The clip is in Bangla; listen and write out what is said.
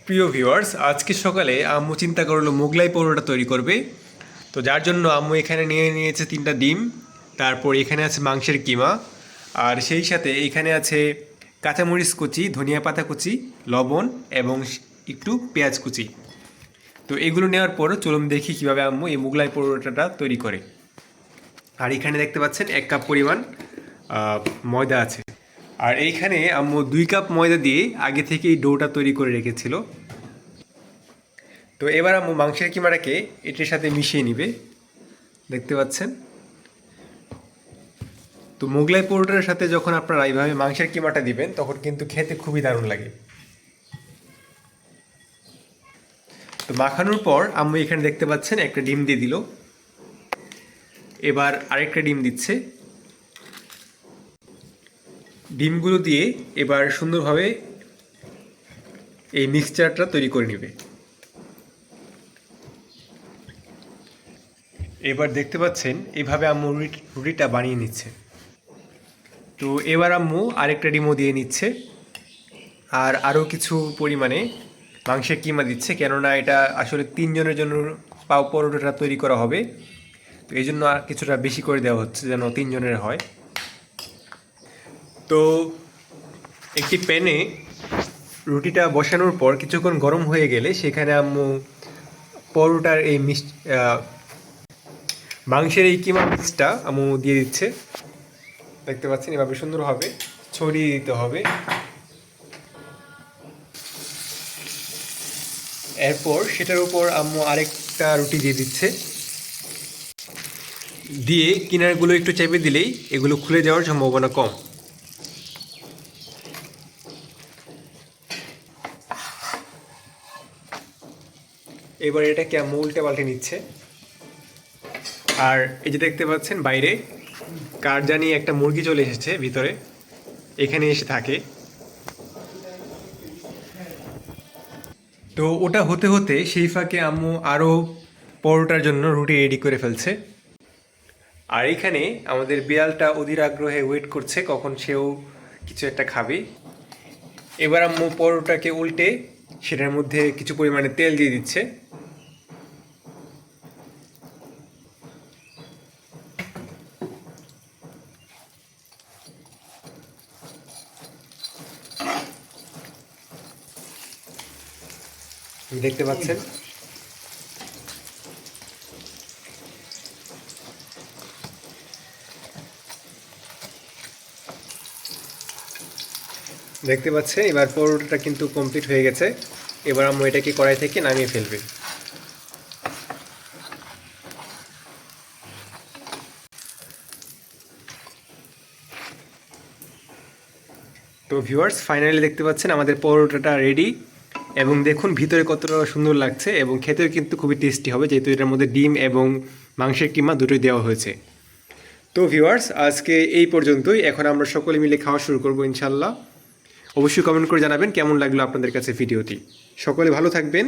প্রিয় ভিউয়ার্স, আজকে সকালে আম্মু চিন্তা করলো মোগলাই পরোটা তৈরি করবে। তো যার জন্য আম্মু এখানে নিয়ে নিয়েছে 3টা ডিম, তারপর এখানে আছে মাংসের কিমা, আর সেই সাথে এখানে আছে কাঁচামরিচ কুচি, ধনিয়া পাতা কুচি, লবণ এবং একটু পেঁয়াজ কুচি। তো এগুলো নেওয়ার পর চলুন দেখি কীভাবে আম্মু এই মোগলাই পরোটাটা তৈরি করে। আর এখানে দেখতে পাচ্ছেন 1 কাপ পরিমাণ ময়দা আছে। আর এইখানে আম্মু 2 কাপ ময়দা দিয়ে আগে থেকেই ডোটা তৈরি করে রেখেছিল। তো এবার আম্মু মাংসের কিমাটাকে এটির সাথে মিশিয়ে নিবে, দেখতে পাচ্ছেন। তো মোগলাই পরোটার সাথে যখন আপনারা এইভাবে মাংসের কিমাটা দিবেন তখন কিন্তু খেতে খুবই দারুণ লাগে। তো মাখানোর পর আম্মু এখানে দেখতে পাচ্ছেন একটা ডিম দিয়ে দিল, এবার আরেকটা ডিম দিচ্ছে। ডিমগুলো দিয়ে এবার সুন্দরভাবে এই মিক্সচারটা তৈরি করে নেবে। এবার দেখতে পাচ্ছেন এইভাবে আম্মু রুটিটা বানিয়ে নিচ্ছে। তো এবার আম্মু আরেকটা ডিমও দিয়ে নিচ্ছে, আর আরও কিছু পরিমাণে মাংসের কিমা দিচ্ছে, কেননা এটা আসলে 3 জনের জন্য পরোটাটা তৈরি করা হবে। তো এই জন্য আর কিছুটা বেশি করে দেওয়া হচ্ছে যেন 3 জনের হয়। তো একটি প্যানে রুটিটা বসানোর পর কিছুক্ষণ গরম হয়ে গেলে সেখানে আম্মু পরোটার এই মাংসের এই কিমা মিক্সটা আম্মু দিয়ে দিচ্ছে, দেখতে পাচ্ছেন। এভাবে সুন্দরভাবে ছড়িয়ে দিতে হবে। এরপর সেটার উপর আম্মু আরেকটা রুটি দিয়ে দিচ্ছে, দিয়ে কিনারগুলো একটু চেপে দিলেই এগুলো খুলে যাওয়ার সম্ভাবনা কম। এবার এটাকে আম্মু উল্টে পাল্টে নিচ্ছে। আর এই যে দেখতে পাচ্ছেন বাইরে কার জানি একটা মুরগি চলে এসেছে ভিতরে, এখানে এসে থাকে। তো ওটা হতে হতে সেই ফাঁকে আম্মু আরও পরোটার জন্য রুটি রেডি করে ফেলছে। আর এখানে আমাদের বিড়ালটা অধীর আগ্রহে ওয়েট করছে কখন সেও কিছু একটা খাবে। এবার আম্মু পরোটাকে উল্টে সেটার মধ্যে কিছু পরিমাণে তেল দিয়ে দিচ্ছে। দেখতে পাচ্ছেন। দেখতে পাচ্ছেন এবার পরোটাটা কিন্তু কমপ্লিট হয়ে গেছে। এবার আম্মু এটাকে কড়াই থেকে নামিয়ে ফেলবে। তো ভিউয়ার্স, ফাইনালি দেখতে পাচ্ছেন আমাদের পরোটাটা রেডি, এবং দেখুন ভিতরে কতটা সুন্দর লাগছে, এবং খেতেও কিন্তু খুবই টেস্টি হবে যেহেতু এটার মধ্যে ডিম এবং মাংসের কিমা দুটোই দেওয়া হয়েছে। তো ভিউয়ার্স, আজকে এই পর্যন্তই। এখন আমরা সকলে মিলে খাওয়া শুরু করবো ইনশাল্লাহ। অবশ্যই কমেন্ট করে জানাবেন কেমন লাগলো আপনাদের কাছে ভিডিওটি। সকলে ভালো থাকবেন।